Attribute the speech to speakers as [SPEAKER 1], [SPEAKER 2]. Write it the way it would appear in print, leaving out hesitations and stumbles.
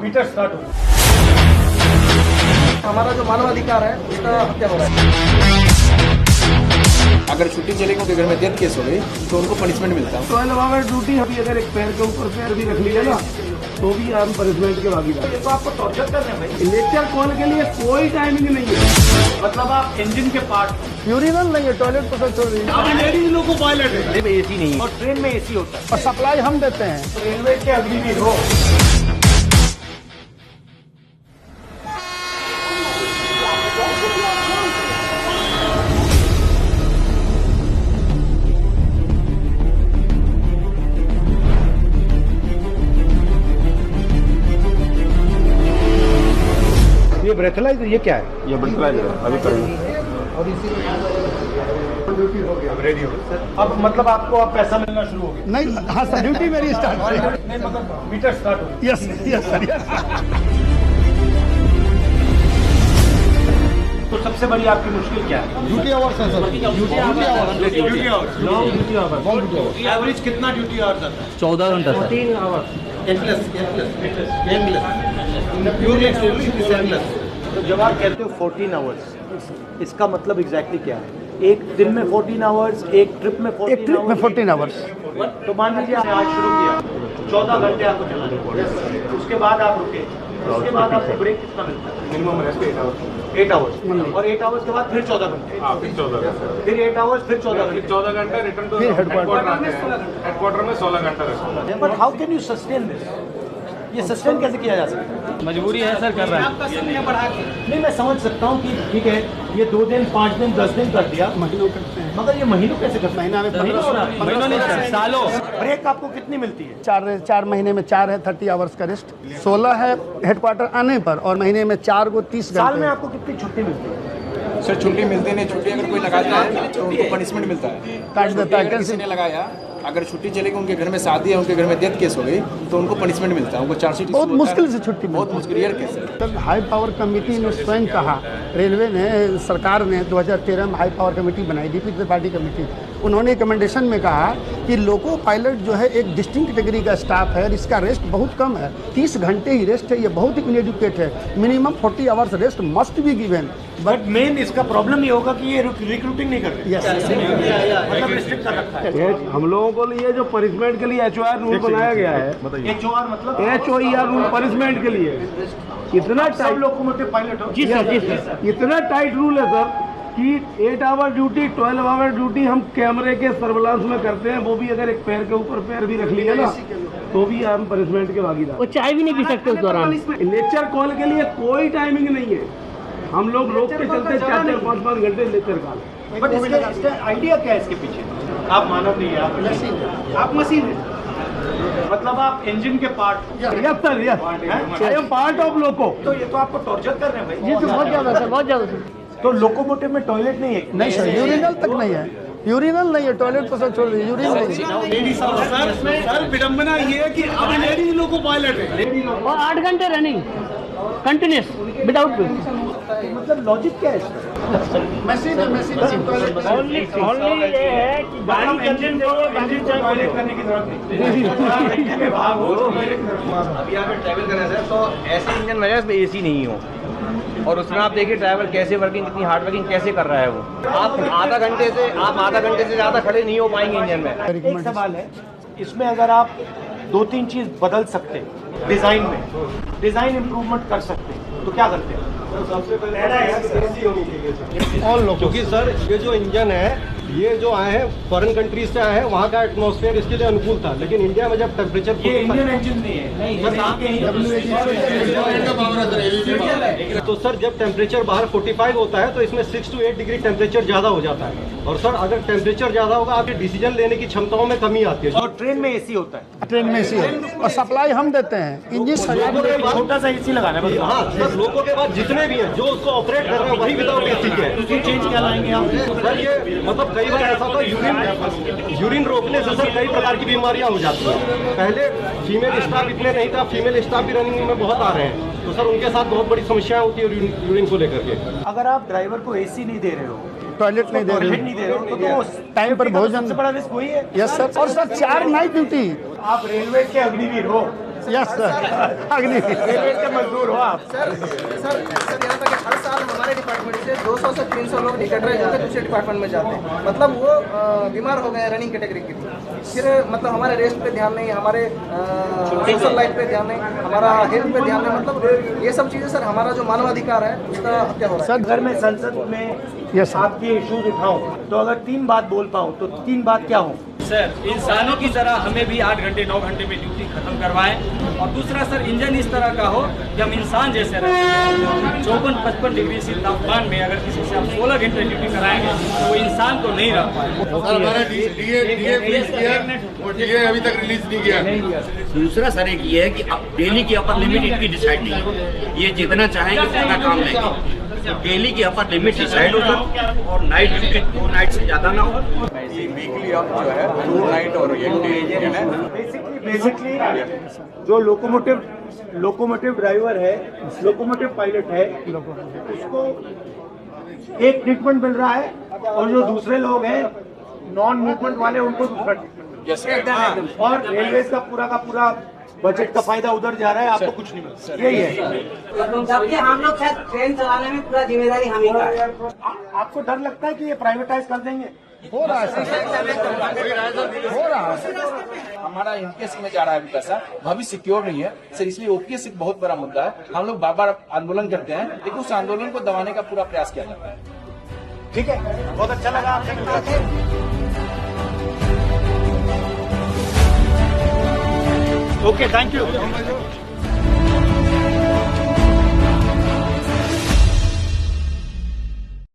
[SPEAKER 1] Metre start हो, हमारा जो मानवाधिकार है उसका हत्या हो रहा है।
[SPEAKER 2] अगर छुट्टी चलेगी उनके घर में डेथ केस हो गई तो उनको पनिशमेंट मिलता है।
[SPEAKER 3] 12 आवर ड्यूटी अभी अगर एक पैर के ऊपर पैर भी रख लिया ना तो भी हम पनिशमेंट के भागीदार।
[SPEAKER 1] ये तो आपको टॉर्चर कर रहे हैं भाई।
[SPEAKER 3] लेक्चर कॉल के लिए कोई टाइमिंग नहीं है।
[SPEAKER 1] मतलब आप इंजन के पार्ट
[SPEAKER 3] यूरिनल नहीं है, टॉयलेट प्रोसेस हो रही है।
[SPEAKER 1] लेडीज लोगों को पायलट है,
[SPEAKER 2] एसी नहीं है
[SPEAKER 1] और ट्रेन में एसी होता है।
[SPEAKER 3] और सप्लाई हम देते हैं।
[SPEAKER 1] रेलवे के अग्निवीर हो,
[SPEAKER 3] ये ब्रेथलाइजर ये क्या है?
[SPEAKER 4] ये ब्रेथलाइजर है, अभी करेंगे।
[SPEAKER 1] अब रेडी हो सर। अब मतलब आपको अब पैसा मिलना शुरू हो गया?
[SPEAKER 3] नहीं, हाँ सर, ड्यूटी मेरी स्टार्ट हो गई।
[SPEAKER 1] नहीं मतलब मीटर स्टार्ट हो गया।
[SPEAKER 3] Yes yes sir, yes.
[SPEAKER 1] तो सबसे बड़ी आपकी मुश्किल क्या है?
[SPEAKER 3] ड्यूटी आवर्स है sir.
[SPEAKER 1] Duty hours, long duty hours. Average कितना ड्यूटी आवर्स आता है?
[SPEAKER 5] 14 घंटा सर।
[SPEAKER 1] 14 आवर्स। तो जब आप कहते हो 14 आवर्स, इसका मतलब एग्जैक्टली क्या है? एक दिन में 14 आवर्स, एक ट्रिप में 14
[SPEAKER 3] एक ट्रिप में 14 आवर्स।
[SPEAKER 1] तो मान लीजिए आपने आज शुरू किया, 14 घंटे आपको चलाना है, उसके बाद आप रुके, उसके बाद आपको ब्रेक कितना मिलता है?
[SPEAKER 4] Minimum rest 8 hours.
[SPEAKER 1] 8 आवर्स, और 8 आवर्स के बाद फिर 14 घंटे,
[SPEAKER 4] फिर 14 घंटे,
[SPEAKER 1] फिर 8 आवर्स, फिर 14 घंटे।
[SPEAKER 4] 14 घंटे रिटर्न टू
[SPEAKER 3] फिर
[SPEAKER 4] हेडक्वार्टर आते हैं। हेडक्वार्टर में 16 घंटा rest.
[SPEAKER 1] But how can you sustain this? ये सस्टेन कैसे किया जा सकता है?
[SPEAKER 5] मजबूरी है सर, कर रहा है।
[SPEAKER 1] आपका समय बढ़ा के नहीं, मैं समझ सकता हूँ कि ठीक है ये 2 दिन 5 दिन 10 दिन कर दिया,
[SPEAKER 3] महीनों करते हैं।
[SPEAKER 1] मगर ये महीनों कैसे करते हैं?
[SPEAKER 3] महीना में
[SPEAKER 5] महीनों नहीं सर, सालों।
[SPEAKER 1] ब्रेक आपको कितनी मिलती है?
[SPEAKER 3] 4 महीने में 4 है 30 आवर्स का रेस्ट, 16 है हेडक्वार्टर आने पर, और महीने में 4 को 30
[SPEAKER 1] साल में
[SPEAKER 3] घंटे।
[SPEAKER 1] आपको कितनी छुट्टी मिलती है?
[SPEAKER 2] सर छुट्टी मिलती नहीं, छुट्टी अगर कोई लगाता है तो उनको पनिशमेंट मिलता है।
[SPEAKER 3] काट देता है।
[SPEAKER 2] अगर किसी ने लगाया, अगर छुट्टी चलेगी उनके घर में शादी है, उनके घर में डेथ केस हो गई तो उनको पनिशमेंट मिलता है, उनको चार्जशीट
[SPEAKER 3] बहुत मुश्किल से छुट्टी
[SPEAKER 2] बहुत
[SPEAKER 3] मिलती
[SPEAKER 2] मुश्किल, रेयर केस है।
[SPEAKER 3] है। हाई पावर कमेटी ने स्वयं कहा, रेलवे ने, सरकार ने 2013 में हाई पावर कमेटी बनाई, डीपी त्रिपाठी कमेटी। उन्होंने रिकमेंडेशन में कहा कि लोको पायलट जो है एक डिस्टिंक्ट कैटेगरी का स्टाफ है और इसका रेस्ट बहुत कम है, 30 घंटे ही रेस्ट है, ये बहुत ही इनएडुकेट है। Minimum 40 hours rest must be given.
[SPEAKER 1] But main इसका प्रॉब्लम ये होगा कि ये रिक्रूटिंग नहीं कर रहे,
[SPEAKER 3] यस,
[SPEAKER 1] मतलब रिस्ट्रिक्ट कर रखा है।
[SPEAKER 3] हम लोगों को लिए जो पनिशमेंट के लिए HOR रूल बनाया गया है,
[SPEAKER 1] HOR मतलब
[SPEAKER 3] HOER रूल पनिशमेंट के लिए इतना
[SPEAKER 1] सब लोकोमोटिव पायलट हो। जी सर।
[SPEAKER 3] इतना टाइट रूल है सर कि 8 आवर ड्यूटी 12 आवर ड्यूटी हम कैमरे के सर्विलांस में करते हैं, वो भी अगर एक पैर के ऊपर पैर भी रख लिया ना तो भी हम पनिशमेंट के भागीदार।
[SPEAKER 5] वो चाय भी नहीं पी सकते उस दौरान।
[SPEAKER 3] लेक्चर कॉल के लिए कोई टाइमिंग नहीं है, हम लोग रोक के चलते 4-4 5-5 घंटे लेक्चर कॉल।
[SPEAKER 1] बट इसका आइडिया क्या है इसके पीछे? आप मानव नहीं है, आप मशीन है। आप मशीन है, मतलब आप इंजन के part.
[SPEAKER 3] Yes sir, yes, I am part of loco.
[SPEAKER 1] तो ये तो आपको टॉर्चर कर रहे हैं भाई।
[SPEAKER 5] जी सर, बहुत ज़्यादा सर, बहुत ज़्यादा सर।
[SPEAKER 1] तो लोकोमोटिव में टॉयलेट नहीं है?
[SPEAKER 3] नहीं सर, यूरिनल तक नहीं है, यूरिनल नहीं है, टॉयलेट प्रोसेस छोड़ दीजिए, यूरिन नहीं है।
[SPEAKER 1] सर विडम्बना ये है कि अब लेडीज लोको पायलट है,
[SPEAKER 5] और 8 घंटे रनिंग कंटिन्यूस विदाउट
[SPEAKER 1] मतलब लॉजिक क्या है इसका?
[SPEAKER 3] मशीन है, मशीन
[SPEAKER 5] ओनली ये है कि गाड़ी
[SPEAKER 1] इंजन टॉयलेट करने की जरूरत नहीं। भाग हो
[SPEAKER 6] अभी आप ट्रैवल कर रहे हैं सर, तो ऐसे इंजन में इसमें एसी नहीं हो, और उसमें आप देखिए ड्राइवर कैसे वर्किंग, कितनी हार्ड वर्किंग कैसे कर रहा है वो। आप आधा घंटे से ज़्यादा खड़े नहीं हो पाएंगे इंजन में।
[SPEAKER 1] एक सवाल है, इसमें अगर आप 2-3 चीज बदल सकते हैं, डिजाइन इम्प्रूवमेंट कर सकते हैं, तो क्या करते हैं? सबसे
[SPEAKER 3] ऑल लोको।
[SPEAKER 7] क्योंकि सर ये जो इंजन है, ये जो आए हैं फॉरेन कंट्रीज से आए हैं, वहाँ का एटमॉस्फेयर इसके लिए अनुकूल था, लेकिन इंडिया में जब टेम्परेचर
[SPEAKER 1] ये इंडियन इंजन नहीं है।
[SPEAKER 7] तो सर जब टेम्परेचर बाहर 45 होता है तो इसमें 6 to 8 डिग्री टेम्परेचर ज़्यादा हो जाता है, और सर अगर टेम्परेचर ज़्यादा होगा आपके डिसीजन लेने की क्षमताओं में कमी आती है।
[SPEAKER 1] और ट्रेन में एसी होता है,
[SPEAKER 3] ट्रेन में एसी है और सप्लाई हम देते हैं। इंजन
[SPEAKER 1] छोटा सा एसी लगाना है।
[SPEAKER 7] हाँ सर, लोगों के बाद जितने भी हैं जो उसको ऑपरेट कर रहे हैं वही विदाउट एसी के हैं।
[SPEAKER 1] उसको चेंज क्या लाएंगे आप?
[SPEAKER 7] सर ये मतलब कई बार ऐसा होता है यूरिन रोकने से सर कई प्रकार की बीमारियां हो जाती हैं। पहले फीमेल स्टाफ इतने नहीं था, फीमेल स्टाफ भी रनिंग में बहुत आ रहे हैं, तो सर उनके साथ बहुत बड़ी समस्याएं होती है यूरिन को लेकर के।
[SPEAKER 1] अगर आप ड्राइवर को एसी नहीं दे रहे हो,
[SPEAKER 3] टॉयलेट नहीं दे
[SPEAKER 1] टॉयलेट
[SPEAKER 3] रहे,
[SPEAKER 1] नहीं दे रहे हो, तो
[SPEAKER 3] टाइम पर भोजन।
[SPEAKER 1] सबसे बड़ा रिस्क वही है।
[SPEAKER 3] यस सर, और सर 4 नाइट ड्यूटी।
[SPEAKER 1] आप रेलवे के अग्निवीर हो,
[SPEAKER 3] यस सर, अग्नि
[SPEAKER 1] रेलवे के मजदूर हो आप।
[SPEAKER 2] सर यहाँ तक कि हर साल हमारे डिपार्टमेंट से 200 से 300 लोग निकट होकर दूसरे डिपार्टमेंट में जाते हैं। मतलब वो बीमार हो गए हैं रनिंग कैटेगरी के लिए। फिर मतलब हमारे रेस्ट पे ध्यान नहीं, हमारे सोशल लाइफ पे ध्यान नहीं, हमारा हेल्थ पे ध्यान नहीं। मतलब ये सब चीज़ें सर हमारा जो मानवाधिकार है उसका हत्या हो रहा है।
[SPEAKER 3] सर
[SPEAKER 1] अगर मैं संसद में
[SPEAKER 3] यस सर,
[SPEAKER 1] आपके इश्यूज उठाऊं तो अगर 3 बात बोल पाऊं तो 3 बात क्या हो?
[SPEAKER 8] सर इंसानों की तरह हमें भी 8 घंटे 9 घंटे में ड्यूटी खत्म करवाएं। और दूसरा सर इंजन इस तरह का हो कि हम इंसान जैसे रहें। 54-55 डिग्री से तापमान में अगर किसी से आप 16 घंटे ड्यूटी कराएंगे तो वो इंसान तो नहीं रह पाएगा।
[SPEAKER 9] सर हमारा डीए रिलीज किया और डीए अभी तक रिलीज नहीं किया।
[SPEAKER 10] दूसरा सर एक ये है कि अब डेली की अपर लिमिट इनकी डिसाइड नहीं है। ये जितना चाहेंगे उतना काम लेंगे। डेली की अपर लिमिट डिसाइड हो सर, और नाइट ड्यूटी 2 नाइट से ज़्यादा ना हो।
[SPEAKER 2] वीकली आप जो है 2 नाइट और 1 डे
[SPEAKER 1] बेसिकली जो लोकोमोटिव ड्राइवर है, लोकोमोटिव पायलट है, उसको एक ट्रीटमेंट मिल रहा है, और जो दूसरे लोग हैं नॉन मूवमेंट वाले उनको दूसरा ट्रीटमेंट। और रेलवे का पूरा बजट का फायदा उधर जा रहा है, आपको कुछ नहीं मिलता। यही है।
[SPEAKER 11] जबकि हम लोग शायद ट्रेन चलाने में पूरा जिम्मेदारी हम ही का है।
[SPEAKER 1] आपको डर लगता है कि ये प्राइवेटाइज कर देंगे?
[SPEAKER 3] हो रहा है सर, हो रहा है।
[SPEAKER 2] हमारा एनपीएस में जा रहा है अभी पैसा, भविष्य सिक्योर नहीं है सर, इसलिए ओपीएस एक बहुत बड़ा मुद्दा है। हम लोग बार-बार आंदोलन करते हैं, लेकिन उस आंदोलन को दबाने का पूरा प्रयास किया जाता है।
[SPEAKER 1] ठीक है, बहुत अच्छा लगा आपसे। Okay, thank you.